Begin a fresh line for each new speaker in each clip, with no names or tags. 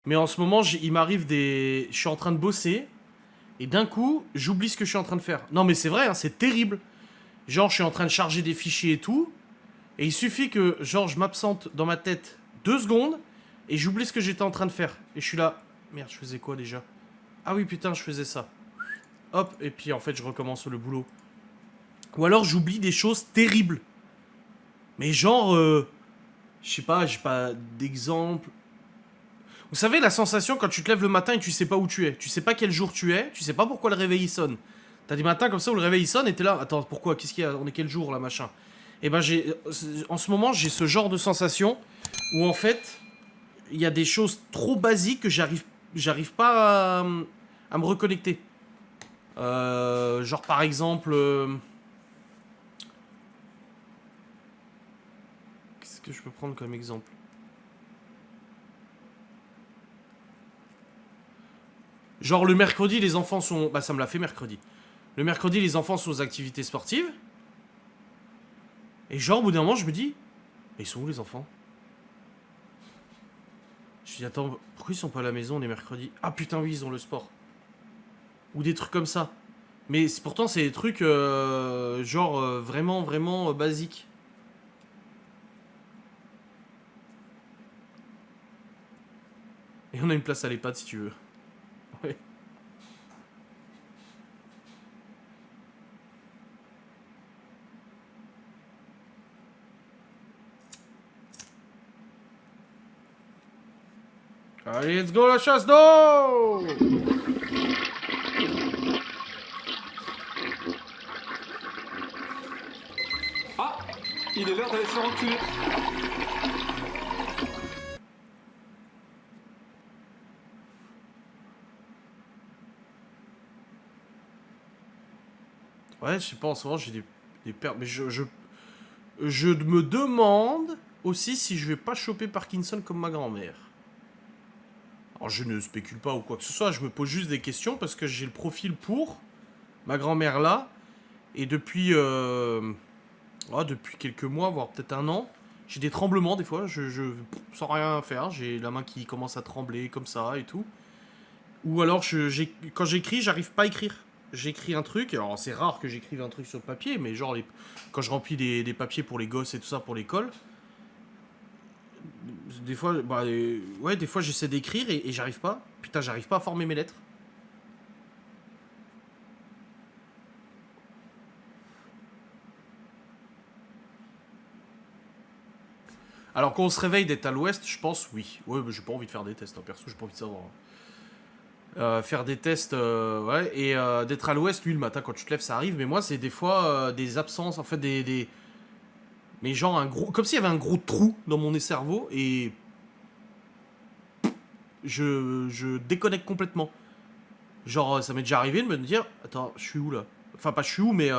Mais en ce moment, il m'arrive des... Je suis en train de bosser, et d'un coup, j'oublie ce que je suis en train de faire. Non mais c'est vrai, hein, c'est terrible. Genre, je suis en train de charger des fichiers et tout, et il suffit que, genre, je m'absente dans ma tête 2 secondes, et j'oublie ce que j'étais en train de faire. Et je suis là, merde, je faisais quoi déjà? Ah oui, putain, je faisais ça. Hop, et puis en fait, je recommence le boulot. Ou alors, j'oublie des choses terribles. Mais genre, je sais pas, j'ai pas d'exemple. Vous savez, la sensation quand tu te lèves le matin et tu sais pas où tu es. Tu sais pas quel jour tu es, tu sais pas pourquoi le réveil il sonne. T'as des matins comme ça où le réveil il sonne et t'es là, attends, pourquoi? Qu'est-ce qu'il y a? On est quel jour là, machin? Et ben, en ce moment, j'ai ce genre de sensation où en fait, il y a des choses trop basiques que j'arrive pas à me reconnecter. Genre par exemple, qu'est-ce que je peux prendre comme exemple? Genre le mercredi, les enfants sont... Bah ça me l'a fait mercredi. Le mercredi, les enfants sont aux activités sportives. Et genre, au bout d'un moment, je me dis, mais ils sont où les enfants? Je me dis, attends, pourquoi ils sont pas à la maison les mercredis? Ah putain, oui, ils ont le sport. Ou des trucs comme ça. Mais pourtant, c'est des trucs, genre, vraiment, vraiment basiques. Et on a une place à l'EHPAD si tu veux. Ouais. Allez, let's go la chasse d'eau!
Ah, il est l'heure d'aller se faire enculer.
Ouais, je sais pas, en ce moment, j'ai des pertes. Mais je me demande aussi si je vais pas choper Parkinson comme ma grand-mère. Alors, je ne spécule pas ou quoi que ce soit, je me pose juste des questions parce que j'ai le profil pour ma grand-mère là. Et depuis, depuis quelques mois, voire peut-être un an, j'ai des tremblements des fois, sans rien faire, j'ai la main qui commence à trembler comme ça et tout. Ou alors, quand j'écris, j'arrive pas à écrire. J'écris un truc, alors c'est rare que j'écrive un truc sur le papier, mais genre quand je remplis des papiers pour les gosses et tout ça pour l'école, des fois, ouais, des fois j'essaie d'écrire et j'arrive pas. Putain, j'arrive pas à former mes lettres. Alors qu'on se réveille d'être à l'ouest, je pense oui. Ouais, mais j'ai pas envie de faire des tests, hein, perso, j'ai pas envie de savoir. Faire des tests, ouais, et d'être à l'ouest, lui, le matin, quand tu te lèves, ça arrive, mais moi, c'est des fois des absences, en fait, mais genre, un gros. Comme s'il y avait un gros trou dans mon cerveau, et je déconnecte complètement. Genre, ça m'est déjà arrivé de me dire, attends, je suis où là? Enfin, pas je suis où, mais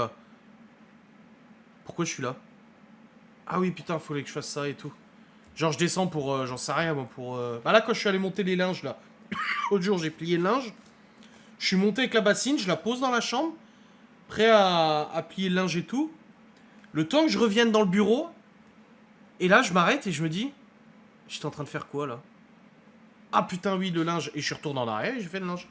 pourquoi je suis là? Ah oui, putain, fallait que je fasse ça et tout. Genre, je descends pour, j'en sais rien, moi, pour. Bah là, quand je suis allé monter les linges, là, l'autre jour, j'ai plié le linge, je suis monté avec la bassine, je la pose dans la chambre, prêt à plier le linge et tout. Le temps que je revienne dans le bureau, et là, je m'arrête et je me dis, j'étais en train de faire quoi là? Ah putain, oui, le linge. Et je suis retourné en arrière et j'ai fait le linge.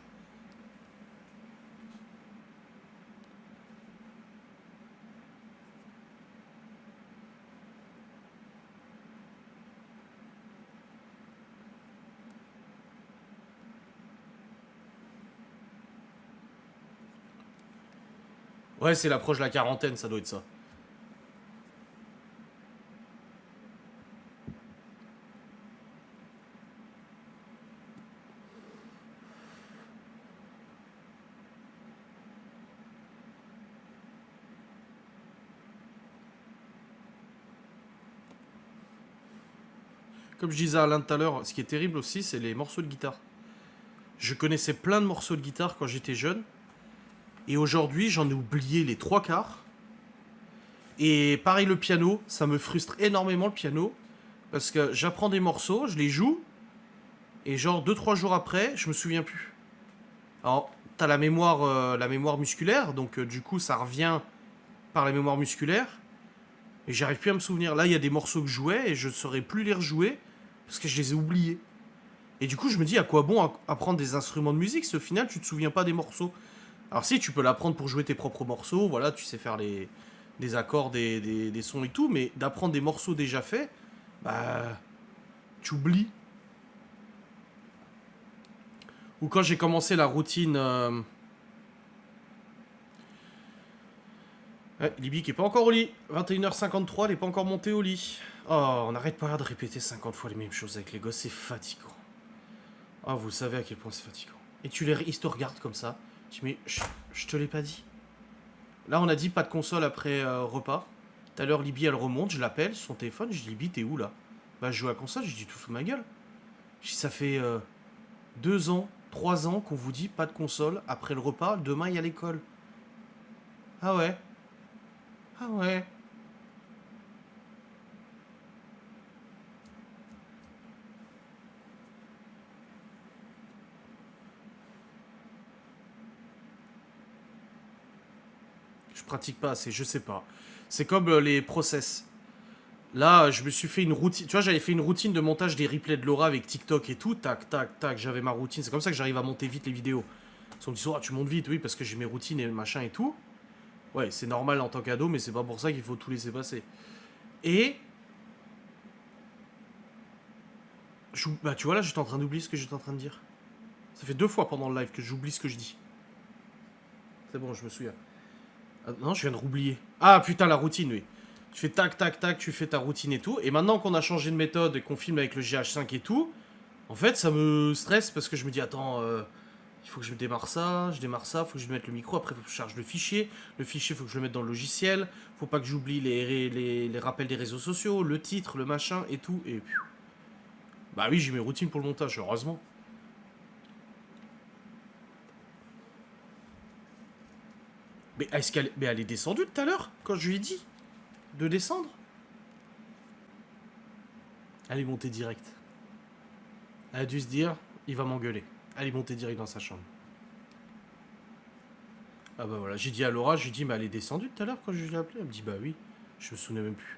Ouais, c'est l'approche de la quarantaine, ça doit être ça. Comme je disais à Alain tout à l'heure, ce qui est terrible aussi, c'est les morceaux de guitare. Je connaissais plein de morceaux de guitare quand j'étais jeune, et aujourd'hui, j'en ai oublié les trois quarts. Et pareil, le piano, ça me frustre énormément le piano, parce que j'apprends des morceaux, je les joue, et genre 2 3 jours après, je me souviens plus. Alors, t'as la mémoire musculaire, donc du coup, ça revient par la mémoire musculaire, et j'arrive plus à me souvenir. Là, il y a des morceaux que je jouais, et je ne saurais plus les rejouer, parce que je les ai oubliés. Et du coup, je me dis, à quoi bon apprendre des instruments de musique si au final, tu te souviens pas des morceaux? Alors si, tu peux l'apprendre pour jouer tes propres morceaux, voilà, tu sais faire des accords, des sons et tout, mais d'apprendre des morceaux déjà faits, bah, tu oublies. Ou quand j'ai commencé la routine... Ouais, Libby qui est pas encore au lit. 21h53, elle est pas encore montée au lit. Oh, on n'arrête pas de répéter 50 fois les mêmes choses avec les gosses, c'est fatigant. Oh, vous savez à quel point c'est fatigant. Et ils te regardent comme ça. Je dis, mais je te l'ai pas dit. Là, on a dit pas de console après repas. Tout à l'heure, Libby, elle remonte, je l'appelle, son téléphone, je dis, Libby, t'es où là? Bah, je joue à la console, je dis, tu fous ma gueule. Je dis, ça fait 2 ans, 3 ans qu'on vous dit pas de console après le repas, demain il y a l'école. Ah ouais? Ah ouais? Je pratique pas assez, je sais pas. C'est comme les process. Là, je me suis fait une routine. Tu vois, j'avais fait une routine de montage des replays de Laura avec TikTok et tout. Tac, tac, tac, j'avais ma routine. C'est comme ça que j'arrive à monter vite les vidéos. Parce qu'on me dit, oh, tu montes vite, oui, parce que j'ai mes routines et machin et tout. Ouais, c'est normal en tant qu'ado, mais c'est pas pour ça qu'il faut tout laisser passer. Et. Bah, tu vois, là, j'étais en train d'oublier ce que j'étais en train de dire. Ça fait 2 fois pendant le live que j'oublie ce que je dis. C'est bon, je me souviens. Ah, non, je viens de roublier. Ah, putain, la routine, oui. Tu fais tac, tac, tac, tu fais ta routine et tout. Et maintenant qu'on a changé de méthode et qu'on filme avec le GH5 et tout, en fait, ça me stresse parce que je me dis, attends, il faut que je démarre ça, faut que je mette le micro, après, il faut que je charge le fichier. Le fichier, il faut que je le mette dans le logiciel. Faut pas que j'oublie les rappels des réseaux sociaux, le titre, le machin et tout. Et bah oui, j'ai mes routines pour le montage, heureusement. Mais mais elle est descendue tout à l'heure, quand je lui ai dit de descendre. Elle est montée direct. Elle a dû se dire, il va m'engueuler. Elle est montée direct dans sa chambre. Ah bah voilà, j'ai dit à Laura, je lui ai dit, mais elle est descendue tout à l'heure quand je l'ai appelée. Elle me dit, bah oui, je me souvenais même plus.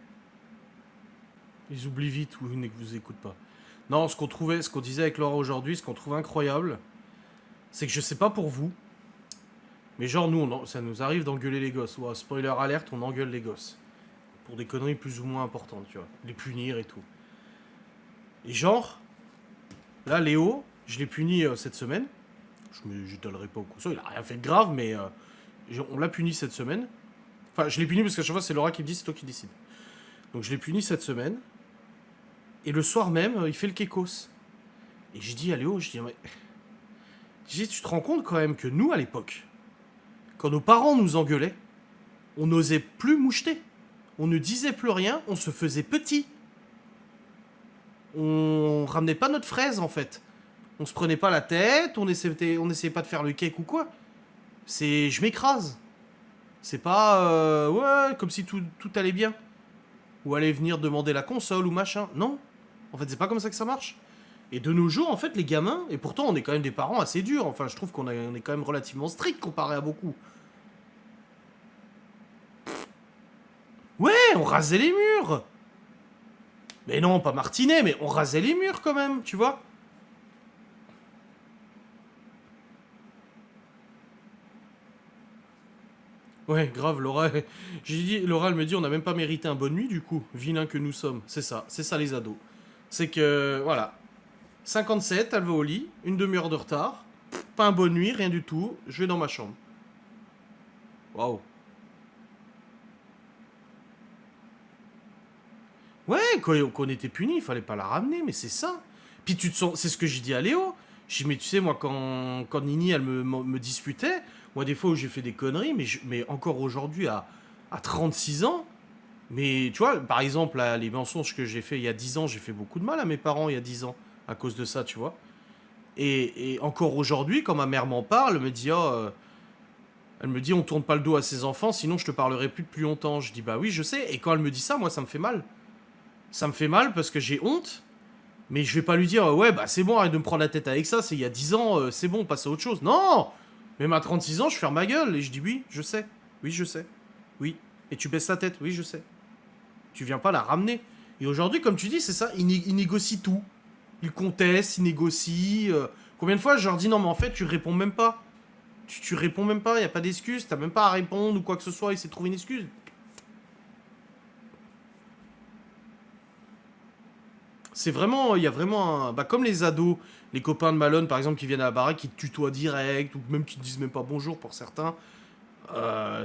Ils oublient vite ou ils ne vous écoutent pas. Non, ce qu'on disait avec Laura aujourd'hui, ce qu'on trouve incroyable, c'est que je sais pas pour vous, mais genre nous, ça nous arrive d'engueuler les gosses. Ouais, spoiler alerte, on engueule les gosses. Pour des conneries plus ou moins importantes, tu vois. Les punir et tout. Et genre, là, Léo, je l'ai puni cette semaine. Je m'étalerai pas au console, il a rien fait de grave, mais on l'a puni cette semaine. Enfin, je l'ai puni parce qu'à chaque fois, c'est Laura qui me dit, c'est toi qui décide. Donc, je l'ai puni cette semaine. Et le soir même, il fait le kekos. Et j'ai dit à Léo, je dis, mais... tu te rends compte quand même que nous, à l'époque, quand nos parents nous engueulaient, on n'osait plus moucheter. On ne disait plus rien, on se faisait petit. On ramenait pas notre fraise, en fait. On se prenait pas la tête, on essayait pas de faire le cake ou quoi. C'est je m'écrase. C'est pas ouais, comme si tout allait bien. Ou aller venir demander la console ou machin. Non. En fait, c'est pas comme ça que ça marche. Et de nos jours, en fait, les gamins, et pourtant on est quand même des parents assez durs. Enfin, je trouve on est quand même relativement strict comparé à beaucoup. Ouais, on rasait les murs. Mais non, pas martinet, mais on rasait les murs quand même, tu vois. Ouais, grave, Laura. J'ai dit, Laura, elle me dit, on n'a même pas mérité un bonne nuit, du coup, vilain que nous sommes. C'est ça les ados. C'est que, voilà. 57, elle va au lit, une demi-heure de retard, pas un bonne nuit, rien du tout, je vais dans ma chambre. Waouh. Ouais, quand on était puni, il fallait pas la ramener, mais c'est ça. Puis tu te sens, c'est ce que j'ai dit à Léo. J'ai dit, mais tu sais, moi, quand Nini, elle me disputait, moi, des fois où j'ai fait des conneries, mais encore aujourd'hui, à 36 ans, mais tu vois, par exemple, là, les mensonges que j'ai fait il y a 10 ans, j'ai fait beaucoup de mal à mes parents il y a 10 ans, à cause de ça, tu vois. Et encore aujourd'hui, quand ma mère m'en parle, elle me dit, on tourne pas le dos à ses enfants, sinon je te parlerai plus depuis longtemps. Je dis, bah oui, je sais. Et quand elle me dit ça, moi, ça me fait mal. Ça me fait mal parce que j'ai honte. Mais je vais pas lui dire, ouais, bah c'est bon, arrête de me prendre la tête avec ça, c'est il y a 10 ans, c'est bon, passe à autre chose. Non. Même à 36 ans, je ferme ma gueule et je dis, oui, je sais. Oui, je sais. Oui. Et tu baisses la tête. Oui, je sais. Tu viens pas la ramener. Et aujourd'hui, comme tu dis, c'est ça, il négocie tout. ils contestent, ils négocient. Combien de fois je leur dis non mais en fait tu réponds même pas. Tu réponds même pas, y a pas d'excuse, t'as même pas à répondre ou quoi que ce soit, essaie de trouver une excuse. C'est vraiment, il y a vraiment un... Bah comme les ados, les copains de Malone par exemple qui viennent à la baraque, qui te tutoient direct, ou même qui te disent même pas bonjour pour certains.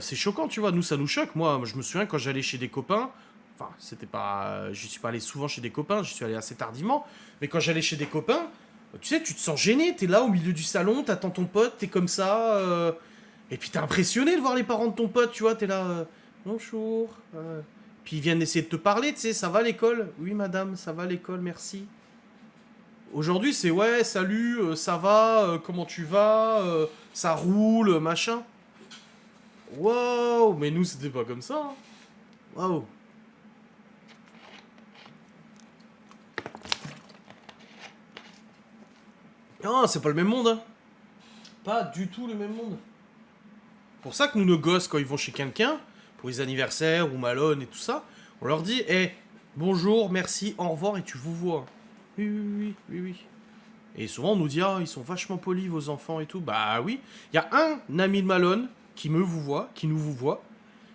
C'est choquant, tu vois, nous ça nous choque. Moi, je me souviens quand j'allais chez des copains, enfin, c'était pas. Je suis pas allé souvent chez des copains, j'y suis allé assez tardivement, mais quand j'allais chez des copains, tu sais, tu te sens gêné, t'es là au milieu du salon, t'attends ton pote, t'es comme ça, et puis t'es impressionné de voir les parents de ton pote, tu vois, t'es là, bonjour. Puis ils viennent essayer de te parler, tu sais, ça va l'école? Oui, madame, ça va l'école, merci. Aujourd'hui, c'est ouais, salut, ça va, comment tu vas, ça roule, machin. Wow, mais nous c'était pas comme ça. Hein. Waouh. Non, c'est pas le même monde. Hein. Pas du tout le même monde. Pour ça que nous, nos gosses, quand ils vont chez quelqu'un, pour les anniversaires ou Malone et tout ça, on leur dit, bonjour, merci, au revoir et tu vous vois. Oui, oui, oui, oui, oui. Et souvent on nous dit, ah, ils sont vachement polis vos enfants et tout. Bah oui. Il y a un ami de Malone qui me vous voit, qui nous vous voit.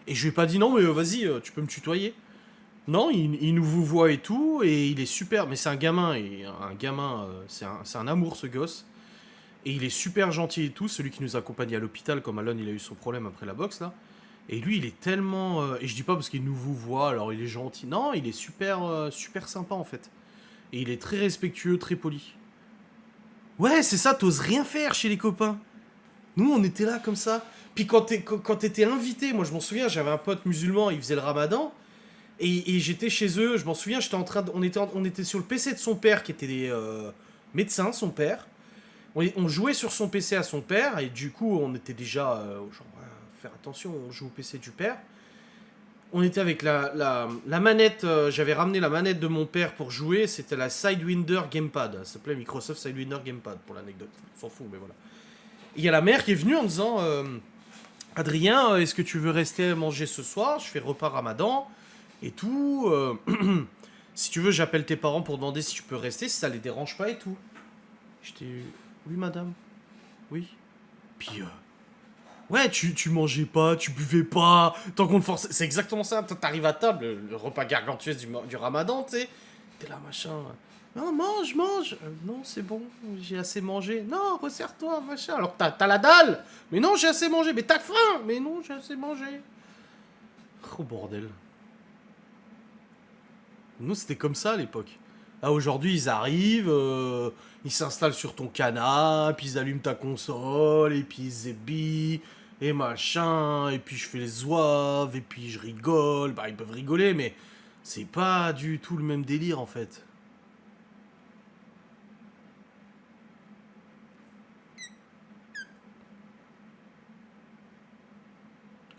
Et je lui ai pas dit non, mais vas-y, tu peux me tutoyer. Non, il nous vous voit et tout, et il est super. Mais c'est un gamin, et un gamin, c'est un amour ce gosse. Et il est super gentil et tout, celui qui nous accompagnait à l'hôpital, comme Alon il a eu son problème après la boxe là. Et lui, il est tellement. Et je dis pas parce qu'il nous vous voit, alors il est gentil. Non, il est super, super sympa en fait. Et il est très respectueux, très poli. Ouais, c'est ça, t'oses rien faire chez les copains. Nous, on était là comme ça. Puis quand t'étais invité, moi je m'en souviens, j'avais un pote musulman, il faisait le ramadan. Et j'étais chez eux, je m'en souviens, j'étais en train on était sur le PC de son père, qui était médecin, son père. On jouait sur son PC à son père, et du coup, on était déjà, genre, faire attention, on joue au PC du père. On était avec la manette, j'avais ramené la manette de mon père pour jouer, c'était la Sidewinder Gamepad. Ça s'appelait Microsoft Sidewinder Gamepad, pour l'anecdote. On s'en fout, mais voilà. Il y a la mère qui est venue en disant, Adrien, est-ce que tu veux rester manger ce soir? Je fais repas ramadan et tout. Si tu veux, j'appelle tes parents pour demander si tu peux rester, si ça les dérange pas et tout. J'étais. Oui, madame. Oui. Puis, ouais, tu mangeais pas, tu buvais pas, tant qu'on te forçait. C'est exactement ça. T'arrives à table, le repas gargantuesque du ramadan, tu sais. T'es là, machin. Non, mange, mange. Non, c'est bon, j'ai assez mangé. Non, resserre-toi, machin. Alors t'as la dalle. Mais non, j'ai assez mangé. Mais t'as faim. Mais non, j'ai assez mangé. Oh, bordel. Nous, c'était comme ça à l'époque. Là, aujourd'hui, ils arrivent, ils s'installent sur ton canapé, ils allument ta console, et puis ils zébillent, et machin, et puis je fais les zouaves, et puis je rigole. Bah, ils peuvent rigoler, mais c'est pas du tout le même délire, en fait.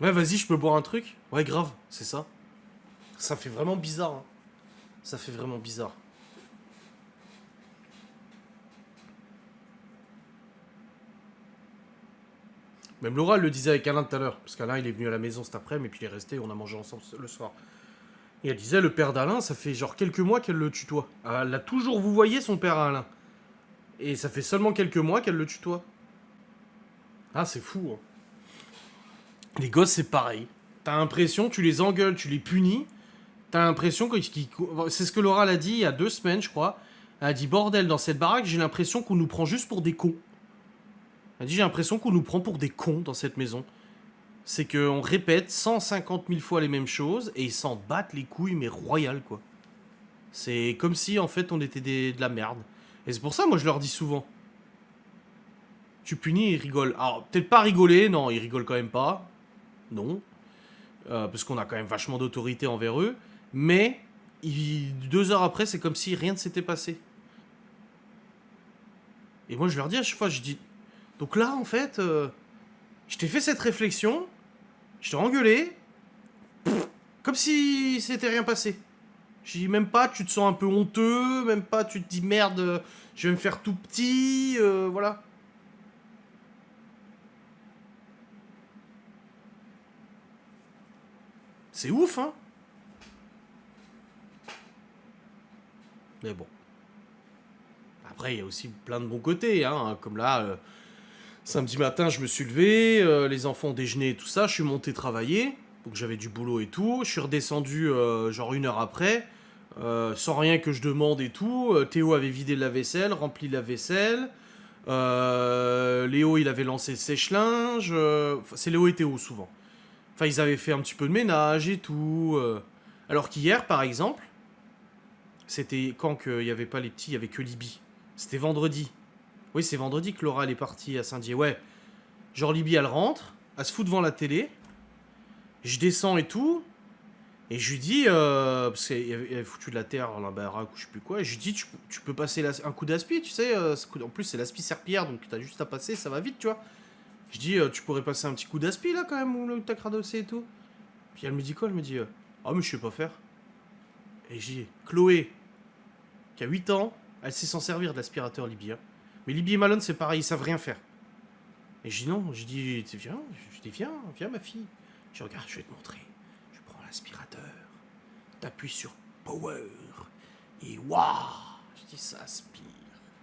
Ouais, vas-y, je peux boire un truc? Ouais, grave, c'est ça. Ça fait vraiment bizarre, hein. Ça fait vraiment bizarre. Même Laura elle le disait avec Alain tout à l'heure, parce qu'Alain il est venu à la maison cet après-midi, et puis il est resté, on a mangé ensemble le soir. Et elle disait, le père d'Alain, ça fait genre quelques mois qu'elle le tutoie. Elle a toujours vous voyez son père à Alain. Et ça fait seulement quelques mois qu'elle le tutoie. Ah, c'est fou. Hein. Les gosses, c'est pareil. T'as l'impression, tu les engueules, tu les punis. T'as l'impression que. C'est ce que Laura l'a dit il y a 2 semaines, je crois. Elle a dit, bordel, dans cette baraque, j'ai l'impression qu'on nous prend juste pour des cons. Elle a dit, j'ai l'impression qu'on nous prend pour des cons dans cette maison. C'est qu'on répète 150 000 fois les mêmes choses et ils s'en battent les couilles, mais royal, quoi. C'est comme si, en fait, on était de la merde. Et c'est pour ça, moi, je leur dis souvent. Tu punis, ils rigolent. Alors, peut-être pas rigoler, non, ils rigolent quand même pas. Non. Parce qu'on a quand même vachement d'autorité envers eux. Mais, 2 heures après, c'est comme si rien ne s'était passé. Et moi, je leur dis à chaque fois, je dis... Donc là, en fait, je t'ai fait cette réflexion, je t'ai engueulé, comme si c'était rien passé. Je dis même pas, tu te sens un peu honteux, même pas, tu te dis merde, je vais me faire tout petit, voilà. C'est ouf, hein. Mais bon. Après, il y a aussi plein de bons côtés, hein, comme là, samedi matin, je me suis levé, les enfants ont déjeuné et tout ça, je suis monté travailler, donc j'avais du boulot et tout, je suis redescendu genre 1 heure après, sans rien que je demande et tout, Théo avait vidé la vaisselle, rempli la vaisselle, Léo il avait lancé le sèche-linge, c'est Léo et Théo souvent. Enfin, ils avaient fait un petit peu de ménage et tout. Alors qu'hier, par exemple, c'était quand qu'il n'y avait pas les petits, il n'y avait que Libye. C'était vendredi. Oui, c'est vendredi que Laura elle est partie à Saint-Dié. Ouais. Genre Libye, elle rentre, elle se fout devant la télé. Je descends et tout. Et je lui dis, parce qu'elle avait foutu de la terre dans la baraque ou je sais plus quoi. Et je lui dis, tu peux passer un coup d'aspi, tu sais. En plus, c'est l'aspi serpillière, donc t'as juste à passer, ça va vite, tu vois. Je dis, tu pourrais passer un petit coup d'aspi là quand même, où t'as cradossé et tout. Puis elle me dit quoi? Elle me dit, ah, mais je sais pas faire. Et j'ai dit, Chloé, qui a 8 ans, elle sait s'en servir de l'aspirateur libyen. Mais Libye et Malone, c'est pareil, ils savent rien faire. Et je dis non, je dis, viens ma fille. Je dis, regarde, je vais te montrer. Je prends l'aspirateur, t'appuies sur Power, et waouh, je dis, ça aspire,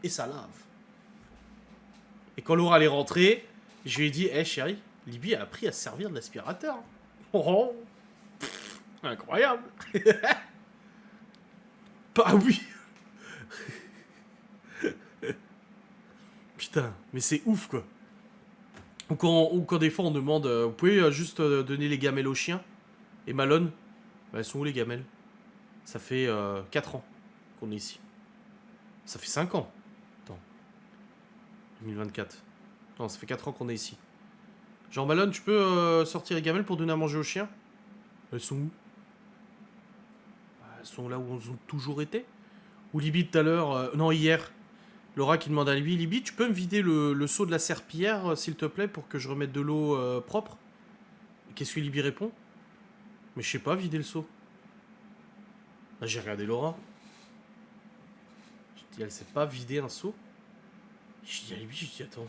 et ça lave. Et quand Laura est rentrée, je lui ai dit, hé chérie, Libye a appris à se servir de l'aspirateur. Oh, incroyable. Bah oui. Putain, mais c'est ouf quoi. Ou quand des fois on demande, vous pouvez juste donner les gamelles aux chiens? Et Malone, bah, elles sont où les gamelles? Ça fait 4 ans qu'on est ici. Ça fait 5 ans. Attends. 2024. Non, ça fait 4 ans qu'on est ici. Genre Malone, tu peux sortir les gamelles pour donner à manger aux chiens? Elles sont où? Bah, elles sont là où elles ont toujours été. Ou Libye tout à l'heure, non hier. Laura qui demande à Libye, Libye, tu peux me vider le seau de la serpillière, s'il te plaît, pour que je remette de l'eau propre? Qu'est-ce que Libye répond? Mais je sais pas vider le seau. Là, j'ai regardé Laura. Je dis, elle sait pas vider un seau? Je dis à Libye, je dis, attends.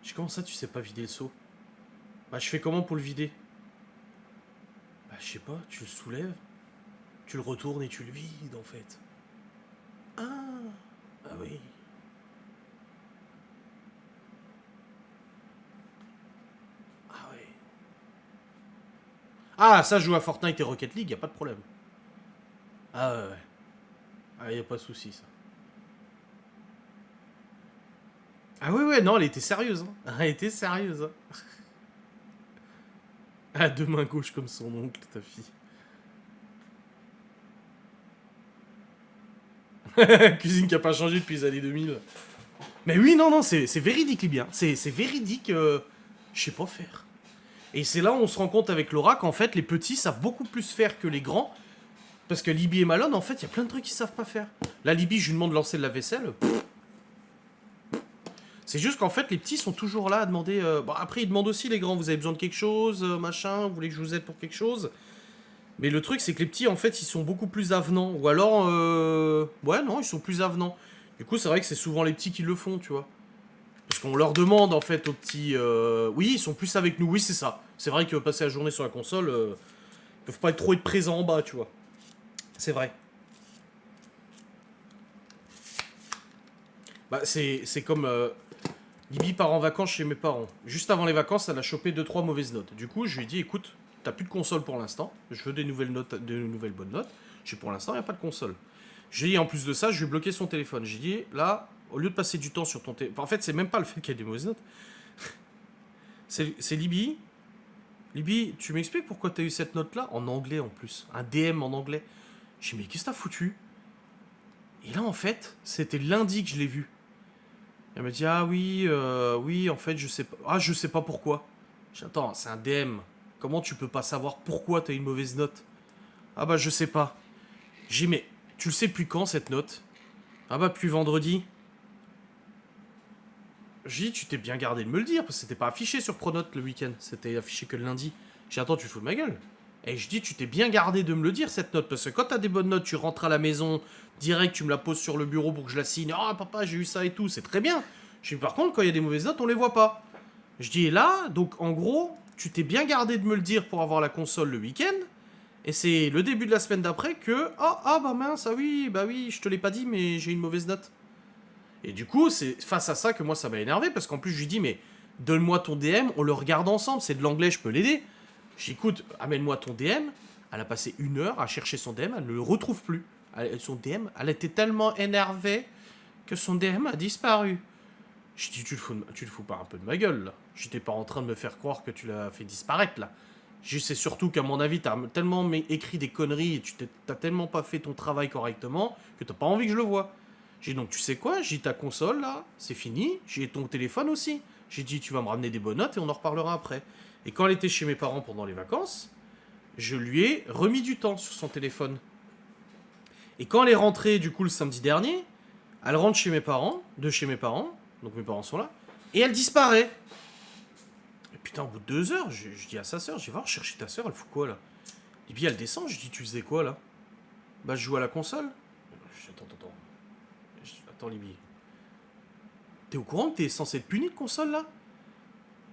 Je dis, comment ça, tu sais pas vider le seau? Bah, je fais comment pour le vider? Bah, je sais pas, tu le soulèves, tu le retournes et tu le vides, en fait. Ah, ah oui. Ah oui. Ah, ça, je joue à Fortnite et Rocket League, y a pas de problème. Ah ouais, ouais. Ah, y a pas de souci, ça. Ah ouais, ouais, non, elle était sérieuse, hein. Elle était sérieuse, hein. Ah, deux mains gauches comme son oncle, ta fille. Cuisine qui a pas changé depuis les années 2000. Mais oui, non, non, c'est véridique, Libyen. C'est véridique, je sais pas faire. Et c'est là où on se rend compte avec Laura qu'en fait, les petits savent beaucoup plus faire que les grands. Parce que Libye et Malone, en fait, il y a plein de trucs qu'ils savent pas faire. La Libye, je lui demande de lancer de la vaisselle. C'est juste qu'en fait, les petits sont toujours là à demander... Bon, après, ils demandent aussi, les grands, vous avez besoin de quelque chose, machin, vous voulez que je vous aide pour quelque chose? Mais le truc, c'est que les petits, en fait, ils sont beaucoup plus avenants. Ou alors... Ouais, non, ils sont plus avenants. Du coup, c'est vrai que c'est souvent les petits qui le font, tu vois. Parce qu'on leur demande, en fait, aux petits... Oui, ils sont plus avec nous, oui, c'est ça. C'est vrai que passer la journée sur la console, ils peuvent pas être trop présents en bas, tu vois. C'est vrai. Bah, c'est comme... Libye part en vacances chez mes parents. Juste avant les vacances, elle a chopé 2-3 mauvaises notes. Du coup, je lui ai dit, écoute, t'as plus de console pour l'instant. Je veux des nouvelles notes, de nouvelles bonnes notes. J'ai pour l'instant, il n'y a pas de console. J'ai dit, en plus de ça, je lui ai bloqué son téléphone. J'ai dit, là, au lieu de passer du temps sur ton téléphone... En fait, c'est même pas le fait qu'il y ait des mauvaises notes. C'est Libye. Libye, tu m'expliques pourquoi t'as eu cette note-là? En anglais, en plus. Un DM en anglais. J'ai dit, mais qu'est-ce que t'as foutu? Et là, en fait, c'était lundi que je l'ai vu. Elle m'a dit, ah oui, oui, en fait, je sais pas. Ah, je sais pas pourquoi. J'attends, c'est un DM. Comment tu peux pas savoir pourquoi t'as une mauvaise note? Ah bah, je sais pas. J'ai dit, mais tu le sais depuis quand cette note? Ah bah, depuis vendredi. J'ai dit, tu t'es bien gardé de me le dire, parce que c'était pas affiché sur Pronote le week-end. C'était affiché que le lundi. J'ai dit, attends, tu te fous de ma gueule? Et je dis, tu t'es bien gardé de me le dire cette note, parce que quand t'as des bonnes notes, tu rentres à la maison, direct, tu me la poses sur le bureau pour que je la signe. Ah, papa, j'ai eu ça et tout, c'est très bien. Je dis, par contre, quand il y a des mauvaises notes, on les voit pas. Je dis, et là, donc en gros, tu t'es bien gardé de me le dire pour avoir la console le week-end, et c'est le début de la semaine d'après que, ah bah mince, ah oui, bah oui, je te l'ai pas dit, mais j'ai une mauvaise note. Et du coup, c'est face à ça que moi, ça m'a énervé, parce qu'en plus, je lui dis, mais donne-moi ton DM, on le regarde ensemble, c'est de l'anglais, je peux l'aider. Je dis, écoute, amène-moi ton DM. Elle a passé 1 heure à chercher son DM, elle ne le retrouve plus. Son DM, elle était tellement énervée que son DM a disparu. Je dis, tu te fous pas un peu de ma gueule, là. J'étais pas en train de me faire croire que tu l'as fait disparaître, là. Je sais surtout qu'à mon avis, t'as tellement écrit des conneries et t'as tellement pas fait ton travail correctement que t'as pas envie que je le voie. J'ai dit, donc tu sais quoi, j'ai ta console là, c'est fini, j'ai ton téléphone aussi. J'ai dit, tu vas me ramener des bonnes notes et on en reparlera après. Et quand elle était chez mes parents pendant les vacances, je lui ai remis du temps sur son téléphone. Et quand elle est rentrée du coup le samedi dernier, elle rentre chez mes parents, donc mes parents sont là, et elle disparaît. Et putain, au bout de 2 heures, je dis à sa sœur, je vais voir chercher ta sœur, elle fout quoi là? Et puis elle descend, je dis, tu faisais quoi là? Bah je joue à la console. Je dis, attends, Libye. T'es au courant que t'es censé être puni de console là?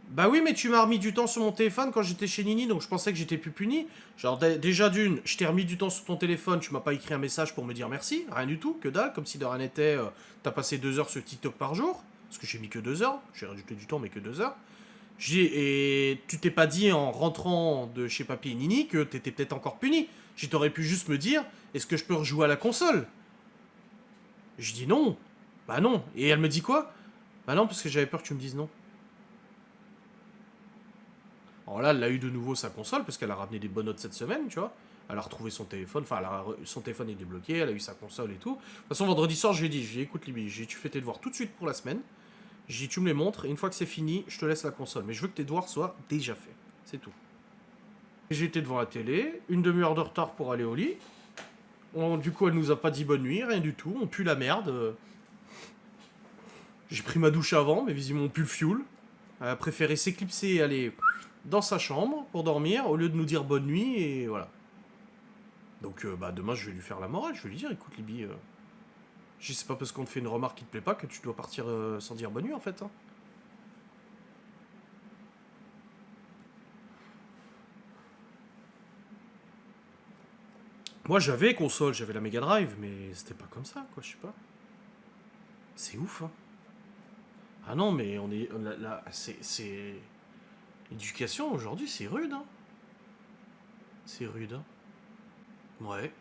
Bah oui, mais tu m'as remis du temps sur mon téléphone quand j'étais chez Nini, donc je pensais que j'étais plus puni. Genre, déjà d'une, je t'ai remis du temps sur ton téléphone, tu m'as pas écrit un message pour me dire merci, rien du tout, que dalle, comme si de rien n'était, t'as passé 2 heures sur TikTok par jour, parce que j'ai mis que 2 heures, j'ai rajouté du temps, mais que 2 heures. Et tu t'es pas dit en rentrant de chez Papy et Nini que t'étais peut-être encore puni. T'aurais pu juste me dire, est-ce que je peux rejouer à la console? Je dis non. Bah non. Et elle me dit quoi? Bah non, parce que j'avais peur que tu me dises non. Alors là, elle a eu de nouveau sa console, parce qu'elle a ramené des bonnes notes cette semaine, tu vois. Elle a retrouvé son téléphone, enfin, son téléphone est débloqué, elle a eu sa console et tout. De toute façon, vendredi soir, je lui ai dit, écoute, Libby, tu fais tes devoirs tout de suite pour la semaine. J'ai dit, tu me les montres, et une fois que c'est fini, je te laisse la console. Mais je veux que tes devoirs soient déjà faits. C'est tout. J'étais devant la télé, 1/2 heure de retard pour aller au lit. Du coup, elle nous a pas dit bonne nuit, rien du tout. On pue la merde. J'ai pris ma douche avant, mais visiblement on pue le fioul. Elle a préféré s'éclipser et aller dans sa chambre pour dormir, au lieu de nous dire bonne nuit, et voilà. Donc, bah, demain, je vais lui faire la morale. Je vais lui dire, écoute, Libby, je sais pas parce qu'on te fait une remarque qui te plaît pas que tu dois partir sans dire bonne nuit, en fait. Hein. Moi, j'avais console, j'avais la Mega Drive, mais c'était pas comme ça, quoi, je sais pas. C'est ouf, hein. Ah non, mais on est... Là, c'est... L'éducation, aujourd'hui, c'est rude, hein. C'est rude, hein. Ouais.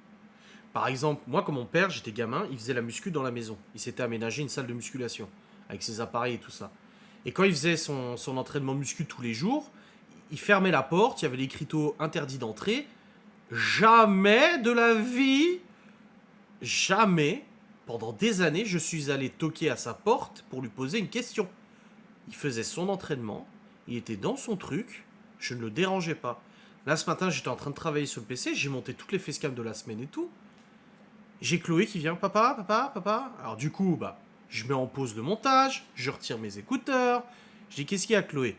Par exemple, moi, comme mon père, j'étais gamin, il faisait la muscu dans la maison. Il s'était aménagé une salle de musculation, avec ses appareils et tout ça. Et quand il faisait son entraînement muscu tous les jours, il fermait la porte, il y avait l'écriteau interdit d'entrée. Jamais de la vie, jamais, pendant des années, je suis allé toquer à sa porte pour lui poser une question. Il faisait son entraînement, il était dans son truc, je ne le dérangeais pas. Là, ce matin, j'étais en train de travailler sur le PC, j'ai monté toutes les facecams de la semaine et tout. J'ai Chloé qui vient, papa, papa, papa. Alors du coup, bah, je mets en pause le montage, je retire mes écouteurs. Je dis, qu'est-ce qu'il y a, Chloé?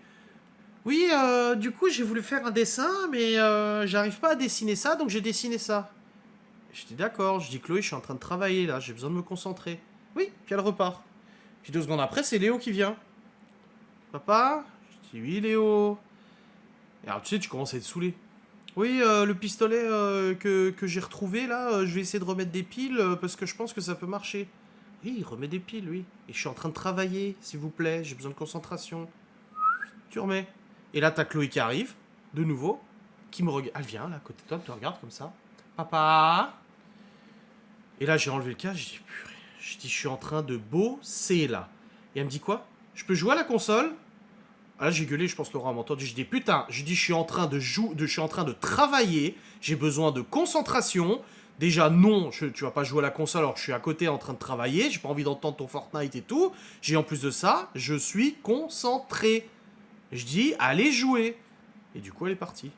Oui, du coup, j'ai voulu faire un dessin, mais j'arrive pas à dessiner ça, donc j'ai dessiné ça. Je dis, d'accord. Je dis, Chloé, je suis en train de travailler, là, j'ai besoin de me concentrer. Oui, puis elle repart. Puis 2 secondes après, c'est Léo qui vient. Papa? Je dis, oui, Léo. Et alors, tu sais, tu commences à être saoulé. Oui, le pistolet que j'ai retrouvé, là, je vais essayer de remettre des piles, parce que je pense que ça peut marcher. Oui, il remet des piles, oui. Et je suis en train de travailler, s'il vous plaît, j'ai besoin de concentration. Tu remets. Et là, t'as Chloé qui arrive, de nouveau, qui me regarde. Elle vient, là, à côté de toi, te regarde comme ça. Papa. Et là, j'ai enlevé le casque, j'ai dit, purée. Je dis, je suis en train de bosser, là. Et elle me dit quoi? Je peux jouer à la console? Ah, là, j'ai gueulé, je pense Laurent m'a entendu. Je dis, putain, je dis, je suis en train de travailler, j'ai besoin de concentration. Déjà, non, tu vas pas jouer à la console alors que je suis à côté en train de travailler, j'ai pas envie d'entendre ton Fortnite et tout. J'ai en plus de ça, je suis concentré. Je dis, allez jouer. Et du coup, elle est partie.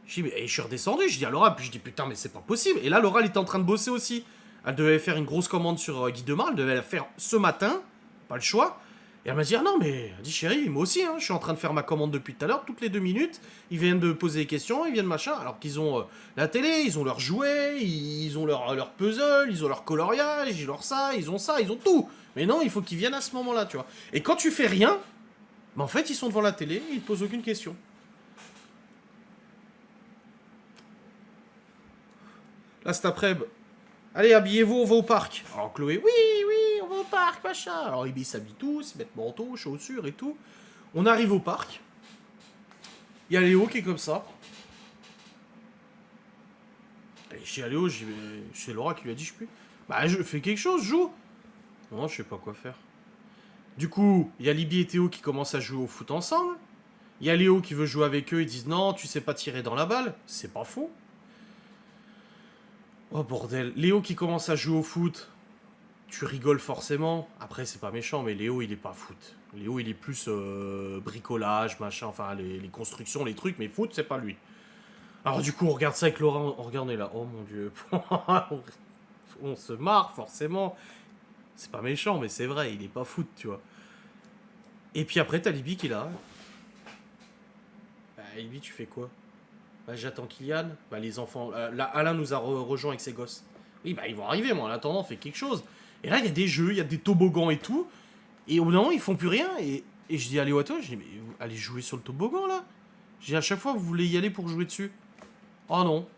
Je dis, mais et je suis redescendu. Je dis à Laura, puis je dis, putain, mais c'est pas possible. Et là, Laura, elle était en train de bosser aussi. Elle devait faire une grosse commande sur Guy Demar. Elle devait la faire ce matin. Pas le choix. Et elle m'a dit, ah non, mais elle dit, chérie, moi aussi, hein, je suis en train de faire ma commande depuis tout à l'heure. Toutes les 2 minutes, ils viennent de poser des questions, ils viennent machin. Alors qu'ils ont la télé, ils ont leurs jouets, ils ont leur puzzle, ils ont leur coloriage, ils ont ça, ils ont tout. Mais non, il faut qu'ils viennent à ce moment-là, tu vois. Et quand tu fais rien, bah en fait, ils sont devant la télé, ils te posent aucune question. Là, cet après-midi, allez, habillez-vous, on va au parc. Alors Chloé, oui, oui, on va au parc, machin. Alors ils s'habillent tous, ils mettent manteau, chaussures et tout. On arrive au parc. Il y a Léo qui est comme ça. Et chez Léo, c'est Laura qui lui a dit, je sais plus. Bah, je fais quelque chose, joue. Non, je sais pas quoi faire. Du coup, il y a Libby et Théo qui commencent à jouer au foot ensemble. Il y a Léo qui veut jouer avec eux, ils disent non, tu sais pas tirer dans la balle. C'est pas faux. Oh bordel. Léo qui commence à jouer au foot, tu rigoles forcément. Après, c'est pas méchant, mais Léo, il est pas foot. Léo, il est plus bricolage, machin, enfin, les constructions, les trucs, mais foot, c'est pas lui. Alors du coup, on regarde ça avec Laura, on regarde, on est là, oh mon dieu. On se marre, forcément. C'est pas méchant, mais c'est vrai, il est pas foot, tu vois. Et puis après, t'as Libby qui est là. Bah, Libby, tu fais quoi? Bah, j'attends Kylian. Bah, les enfants... là, Alain nous a rejoint avec ses gosses. Oui, bah, ils vont arriver, moi, en attendant, on fait quelque chose. Et là, il y a des jeux, il y a des toboggans et tout. Et au bout d'un moment, ils font plus rien. Et je dis, allez, à toi, je dis, mais allez jouer sur le toboggan, là. Je dis, à chaque fois, vous voulez y aller pour jouer dessus. Oh non.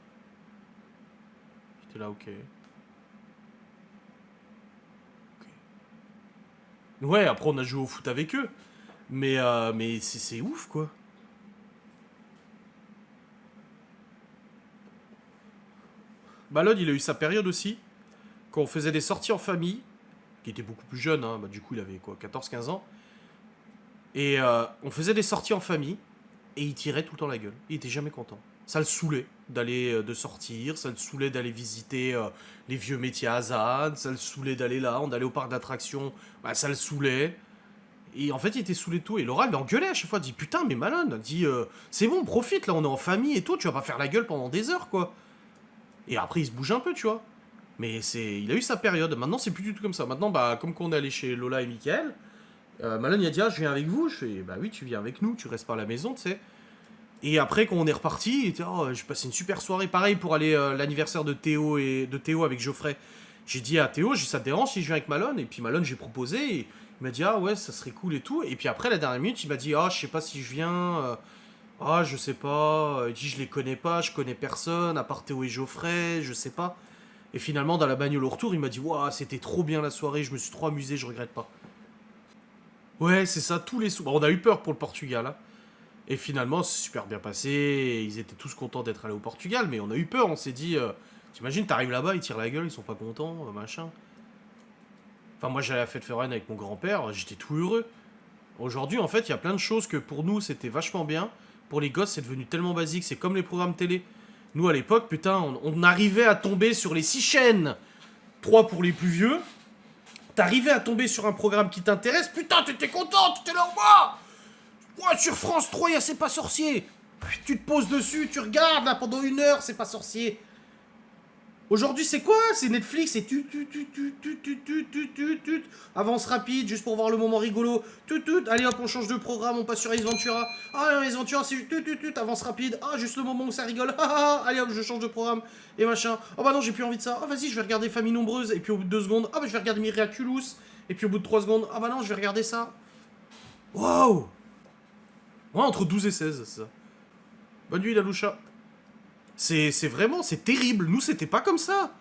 J'étais là, ok. Ouais, après on a joué au foot avec eux. Mais c'est ouf, quoi. Malone, il a eu sa période aussi. Quand on faisait des sorties en famille, qui était beaucoup plus jeune, hein, bah, du coup il avait quoi, 14-15 ans. Et on faisait des sorties en famille, et il tirait tout le temps la gueule. Il était jamais content. Ça le saoulait d'aller de sortir, ça le saoulait d'aller visiter les vieux métiers à Azad, ça le saoulait d'aller là, on allait au parc d'attractions, bah, ça le saoulait. Et en fait, il était saoulé de tout. Et Laura, elle l'engueulait à chaque fois. Elle dit, putain, mais Malone, elle dit, c'est bon, profite, là, on est en famille et tout, tu vas pas faire la gueule pendant des heures, quoi. Et après, il se bouge un peu, tu vois. Mais il a eu sa période. Maintenant, c'est plus du tout comme ça. Maintenant, bah, comme quand on est allé chez Lola et Mickaël, Malone, il a dit, ah, je viens avec vous. Je fais, bah oui, tu viens avec nous, tu restes pas à la maison, tu sais. Et après, quand on est reparti, il était, oh, j'ai passé une super soirée. Pareil pour aller l'anniversaire de Théo avec Geoffrey. J'ai dit à Théo, j'ai dit, ça te dérange si je viens avec Malone? Et puis Malone, j'ai proposé. Et il m'a dit, ah ouais, ça serait cool et tout. Et puis après, la dernière minute, il m'a dit, ah, je sais pas si je viens. Ah, je sais pas. Il dit, je les connais pas, je connais personne, à part Théo et Geoffrey, je sais pas. Et finalement, dans la bagnole au retour, il m'a dit, waouh, c'était trop bien la soirée, je me suis trop amusé, je regrette pas. Ouais, c'est ça, tous les sous. Bon, on a eu peur pour le Portugal, hein. Et finalement, c'est super bien passé. Ils étaient tous contents d'être allés au Portugal, mais on a eu peur. On s'est dit, t'imagines, t'arrives là-bas, ils tirent la gueule, ils sont pas contents, machin. Enfin, moi, j'allais à la fête foraine avec mon grand-père, j'étais tout heureux. Aujourd'hui, en fait, il y a plein de choses que pour nous, c'était vachement bien. Pour les gosses, c'est devenu tellement basique. C'est comme les programmes télé. Nous, à l'époque, putain, on arrivait à tomber sur les 6 chaînes. 3 pour les plus vieux. T'arrivais à tomber sur un programme qui t'intéresse. Putain, t'étais content, t'étais là, moi. Ouais, sur France 3, il y a C'est pas sorcier. Tu te poses dessus, tu regardes là pendant 1 heure, C'est pas sorcier. Aujourd'hui, c'est quoi? C'est Netflix, c'est avance rapide, juste pour voir le moment rigolo. Allez hop, on change de programme, on passe sur Ace Ventura. Ah, Ace Ventura, c'est avance rapide. Ah, juste le moment où ça rigole. Allez hop, je change de programme. Et machin. Oh bah non, j'ai plus envie de ça. Ah, vas-y, je vais regarder Famille Nombreuse. Et puis au bout de 2 secondes, ah bah je vais regarder Miraculous. Et puis au bout de 3 secondes, ah bah non, je vais regarder ça. Waouh! Ouais, entre 12 et 16, c'est ça. Bonne nuit, la loucha. C'est vraiment, c'est terrible. Nous, c'était pas comme ça.